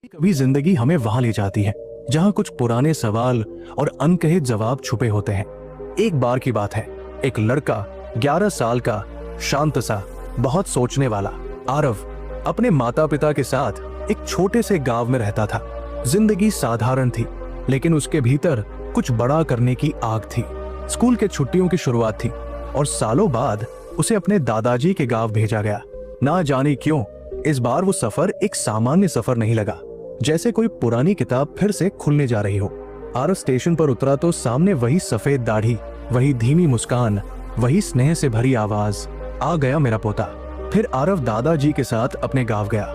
कभी जिंदगी हमें वहां ले जाती है जहां कुछ पुराने सवाल और अनकहे जवाब छुपे होते हैं। एक बार की बात है, एक लड़का 11 साल का, शांत सा, बहुत सोचने वाला आरव अपने माता पिता के साथ एक छोटे से गांव में रहता था। जिंदगी साधारण थी, लेकिन उसके भीतर कुछ बड़ा करने की आग थी। स्कूल के छुट्टियों की शुरुआत थी और सालों बाद उसे अपने दादाजी के गांव भेजा गया। ना जाने क्यों इस बार वो सफर एक सामान्य सफर नहीं लगा, जैसे कोई पुरानी किताब फिर से खुलने जा रही हो। आरव स्टेशन पर उतरा तो सामने वही सफेद दाढ़ी, वही धीमी मुस्कान, वही स्नेह से भरी आवाज, आ गया मेरा पोता। फिर आरव दादाजी के साथ अपने गांव गया।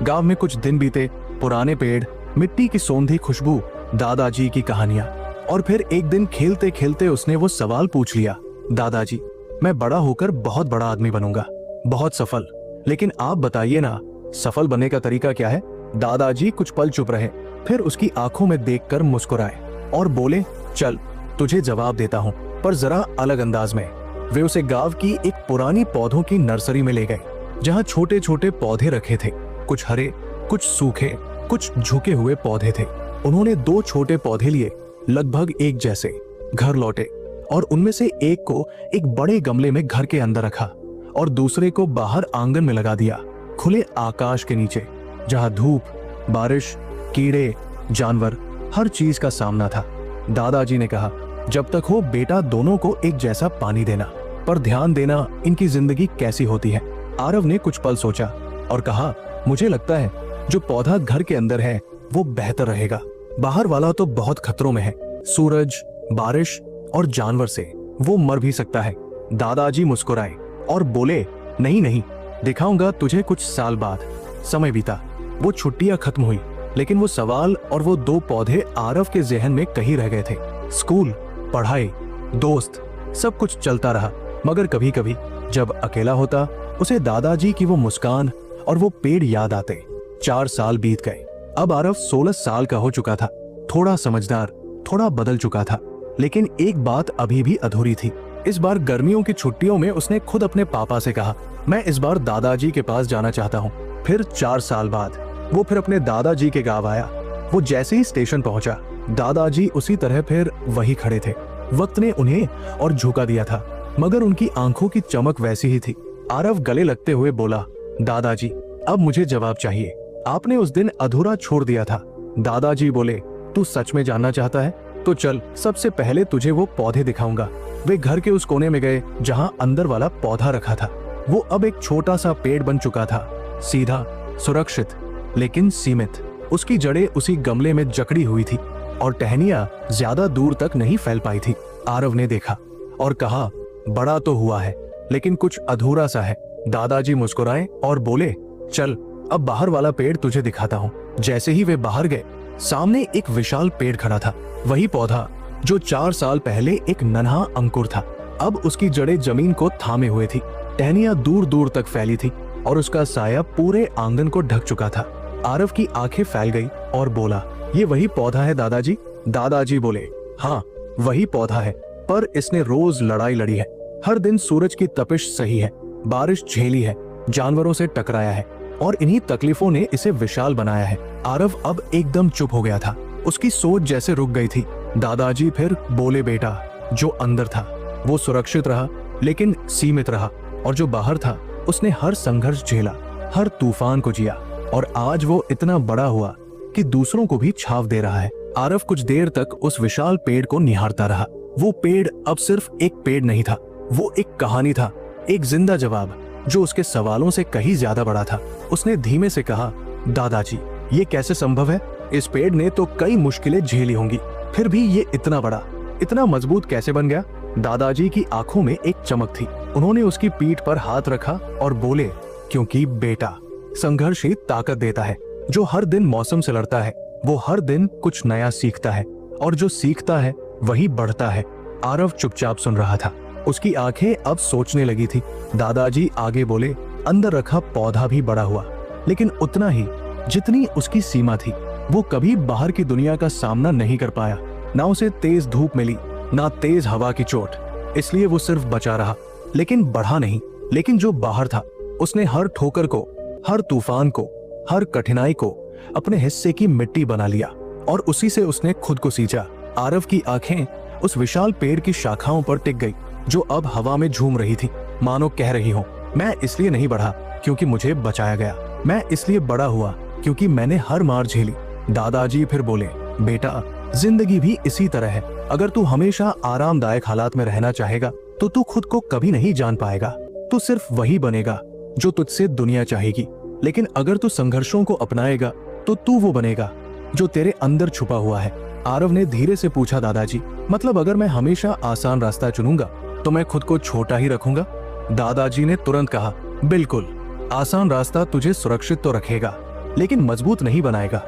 गांव में कुछ दिन बीते, पुराने पेड़, मिट्टी की सौंधी खुशबू, दादाजी की कहानियां। और फिर एक दिन खेलते खेलते उसने वो सवाल पूछ लिया, दादाजी मैं बड़ा होकर बहुत बड़ा आदमी बनूंगा, बहुत सफल, लेकिन आप बताइए ना, सफल बनने का तरीका क्या है? दादाजी कुछ पल चुप रहे, फिर उसकी आंखों में देखकर मुस्कुराए और बोले, चल तुझे जवाब देता हूँ, पर जरा अलग अंदाज में। वे उसे गांव की एक पुरानी पौधों की नर्सरी में ले गए, जहाँ छोटे छोटे पौधे रखे थे, कुछ हरे, कुछ सूखे, कुछ झुके हुए पौधे थे। उन्होंने 2 छोटे पौधे लिए, लगभग एक जैसे, घर लौटे और उनमें से एक को एक बड़े गमले में घर के अंदर रखा और दूसरे को बाहर आंगन में लगा दिया, खुले आकाश के नीचे, जहां धूप, बारिश, कीड़े, जानवर, हर चीज का सामना था। दादाजी ने कहा, जब तक हो बेटा दोनों को एक जैसा पानी देना, पर ध्यान देना इनकी जिंदगी कैसी होती है। आरव ने कुछ पल सोचा और कहा, मुझे लगता है जो पौधा घर के अंदर है वो बेहतर रहेगा, बाहर वाला तो बहुत खतरों में है, सूरज, बारिश और जानवर से वो मर भी सकता है। दादाजी मुस्कुराए और बोले, नहीं नहीं, दिखाऊंगा तुझे कुछ साल बाद। समय बीता, वो छुट्टियां खत्म हुई, लेकिन वो सवाल और वो 2 पौधे आरव के जहन में कहीं रह गए थे। स्कूल, पढ़ाई, दोस्त, सब कुछ चलता रहा, मगर कभी कभी जब अकेला होता उसे दादाजी की वो मुस्कान और वो पेड़ याद आते। 4 साल बीत गए। अब आरव 16 साल का हो चुका था, थोड़ा समझदार, थोड़ा बदल चुका था, लेकिन एक बात अभी भी अधूरी थी। इस बार गर्मियों की छुट्टियों में उसने खुद अपने पापा से कहा, मैं इस बार दादाजी के पास जाना चाहता हूँ। फिर 4 साल बाद वो फिर अपने दादाजी के गांव आया। वो जैसे ही स्टेशन पहुंचा, दादाजी उसी तरह फिर वही खड़े थे। वक्त ने उन्हें और झुका दिया था, मगर उनकी आंखों की चमक वैसी ही थी। आरव गले लगते हुए बोला, दादाजी अब मुझे जवाब चाहिए, आपने उस दिन अधूरा छोड़ दिया था। दादाजी बोले, तू सच में जानना चाहता है? तो चल, सबसे पहले तुझे वो पौधे दिखाऊंगा। वे घर के उस कोने में गए जहां अंदर वाला पौधा रखा था। वो अब एक छोटा सा पेड़ बन चुका था, सीधा, सुरक्षित, लेकिन सीमित। उसकी जड़ें उसी गमले में जकड़ी हुई थी और टहनियां ज्यादा दूर तक नहीं फैल पाई थी। आरव ने देखा और कहा, बड़ा तो हुआ है, लेकिन कुछ अधूरा सा है। दादाजी मुस्कुराए और बोले, चल अब बाहर वाला पेड़ तुझे दिखाता हूँ। जैसे ही वे बाहर गए, सामने एक विशाल पेड़ खड़ा था, वही पौधा जो 4 साल पहले एक नन्हा अंकुर था। अब उसकी जड़ें जमीन को थामे हुए थी, टहनियां दूर दूर तक फैली थी और उसका साया पूरे आंगन को ढक चुका था। आरव की आंखें फैल गई और बोला, ये वही पौधा है दादाजी? दादाजी बोले, हाँ वही पौधा है, पर इसने रोज लड़ाई लड़ी है। हर दिन सूरज की तपिश सही है, बारिश झेली है, जानवरों से टकराया है और इन्हीं तकलीफों ने इसे विशाल बनाया है। आरव अब एकदम चुप हो गया था, उसकी सोच जैसे रुक गई थी। दादाजी फिर बोले, बेटा जो अंदर था वो सुरक्षित रहा, लेकिन सीमित रहा, और जो बाहर था उसने हर संघर्ष झेला, हर तूफान को जिया, और आज वो इतना बड़ा हुआ कि दूसरों को भी छाव दे रहा है। आरव कुछ देर तक उस विशाल पेड़ को निहारता रहा। वो पेड़ अब सिर्फ एक पेड़ नहीं था, वो एक कहानी था, एक जिंदा जवाब जो उसके सवालों से कहीं ज्यादा बड़ा था। उसने धीमे से कहा, दादाजी ये कैसे संभव है? इस पेड़ ने तो कई मुश्किलें झेली होंगी, फिर भी ये इतना बड़ा, इतना मजबूत कैसे बन गया? दादाजी की आंखों में एक चमक थी। उन्होंने उसकी पीठ पर हाथ रखा और बोले, क्योंकि बेटा संघर्ष ही ताकत देता है। जो हर दिन मौसम से लड़ता है वो हर दिन कुछ नया सीखता है, और जो सीखता है वही बढ़ता है। आरव चुपचाप सुन रहा था, उसकी आंखें अब सोचने लगी थी। दादाजी आगे बोले, अंदर रखा पौधा भी बड़ा हुआ, लेकिन उतना ही जितनी उसकी सीमा थी। वो कभी बाहर की दुनिया का सामना नहीं कर पाया, ना उसे तेज धूप मिली, ना तेज हवा की चोट, इसलिए वो सिर्फ बचा रहा, लेकिन बढ़ा नहीं। लेकिन जो बाहर था उसने हर ठोकर को, हर तूफान को, हर कठिनाई को अपने हिस्से की मिट्टी बना लिया और उसी से उसने खुद को सींचा। आरव की आंखें उस विशाल पेड़ की शाखाओं पर टिक गई जो अब हवा में झूम रही थी, मानो कह रही हो, मैं इसलिए नहीं बढ़ा क्योंकि मुझे बचाया गया, मैं इसलिए बड़ा हुआ क्योंकि मैंने हर मार झेली। दादाजी फिर बोले, बेटा जिंदगी भी इसी तरह है। अगर तू हमेशा आरामदायक हालात में रहना चाहेगा तो तू खुद को कभी नहीं जान पाएगा। तू सिर्फ वही बनेगा जो तुझसे दुनिया चाहेगी। लेकिन अगर तू संघर्षों को अपनाएगा तो तू वो बनेगा जो तेरे अंदर छुपा हुआ है। आरव ने धीरे से पूछा, दादाजी मतलब अगर मैं हमेशा आसान रास्ता चुनूंगा तो मैं खुद को छोटा ही रखूंगा? दादाजी ने तुरंत कहा, बिल्कुल, आसान रास्ता तुझे सुरक्षित तो रखेगा लेकिन मजबूत नहीं बनाएगा।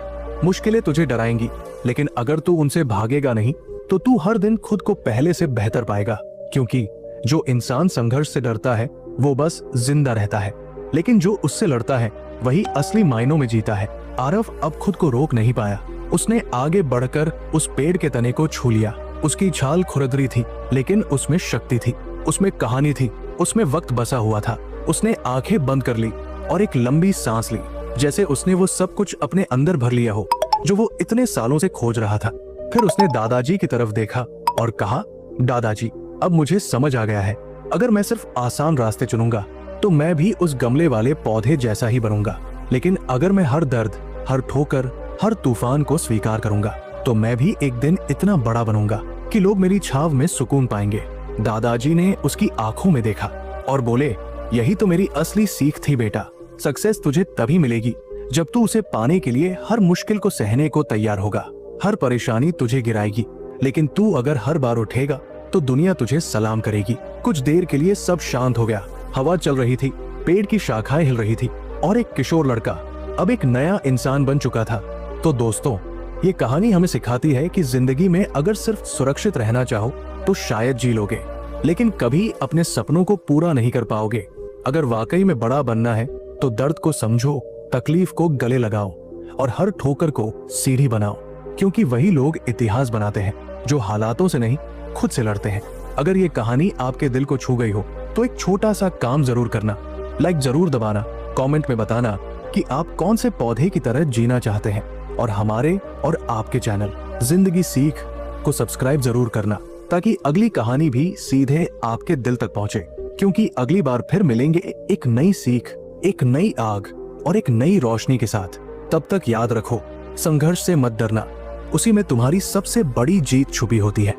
मुश्किलें तुझे डराएंगी लेकिन अगर तू उनसे भागेगा नहीं तो तू हर दिन खुद को पहले से बेहतर पाएगा। क्योंकि जो इंसान संघर्ष से डरता है वो बस जिंदा रहता है, लेकिन जो उससे लड़ता है वही असली मायनों में जीता है। आरव अब खुद को रोक नहीं पाया। उसने आगे बढ़कर उस पेड़ के तने को छू लिया। उसकी छाल खुरदरी थी लेकिन उसमें शक्ति थी, उसमें कहानी थी, उसमें वक्त बसा हुआ था। उसने आंखें बंद कर ली और एक लंबी सांस ली, जैसे उसने वो सब कुछ अपने अंदर भर लिया हो जो वो इतने सालों से खोज रहा था। फिर उसने दादाजी की तरफ देखा और कहा, दादाजी अब मुझे समझ आ गया है, अगर मैं सिर्फ आसान रास्ते चुनूंगा तो मैं भी उस गमले वाले पौधे जैसा ही बनूंगा। लेकिन अगर मैं हर दर्द, हर ठोकर, हर तूफान को स्वीकार करूंगा तो मैं भी एक दिन इतना बड़ा बनूंगा कि लोग मेरी छाव में सुकून पाएंगे। दादाजी ने उसकी आंखों में देखा और बोले, यही तो मेरी असली सीख थी बेटा। सक्सेस तुझे तभी मिलेगी जब तू उसे पाने के लिए हर मुश्किल को सहने को तैयार होगा। हर परेशानी तुझे गिराएगी लेकिन तू अगर हर बार उठेगा तो दुनिया तुझे सलाम करेगी। कुछ देर के लिए सब शांत हो गया। हवा चल रही थी, पेड़ की शाखाएं हिल रही थी और एक किशोर लड़का अब एक नया इंसान बन चुका था। तो दोस्तों, ये कहानी हमें सिखाती है कि जिंदगी में अगर सिर्फ सुरक्षित रहना चाहो तो शायद जी लोगे, लेकिन कभी अपने सपनों को पूरा नहीं कर पाओगे। अगर वाकई में बड़ा बनना है तो दर्द को समझो, तकलीफ को गले लगाओ और हर ठोकर को सीढ़ी बनाओ, क्योंकि वही लोग इतिहास बनाते हैं जो हालातों से नहीं खुद से लड़ते हैं। अगर ये कहानी आपके दिल को छू गई हो तो एक छोटा सा काम जरूर करना, लाइक जरूर दबाना, कमेंट में बताना कि आप कौन से पौधे की तरह जीना चाहते हैं और हमारे और आपके चैनल जिंदगी सीख को सब्सक्राइब जरूर करना ताकि अगली कहानी भी सीधे आपके दिल तक पहुंचे। क्योंकि अगली बार फिर मिलेंगे एक नई सीख, एक नई आग और एक नई रोशनी के साथ। तब तक याद रखो, संघर्ष से मत डरना, उसी में तुम्हारी सबसे बड़ी जीत छुपी होती है।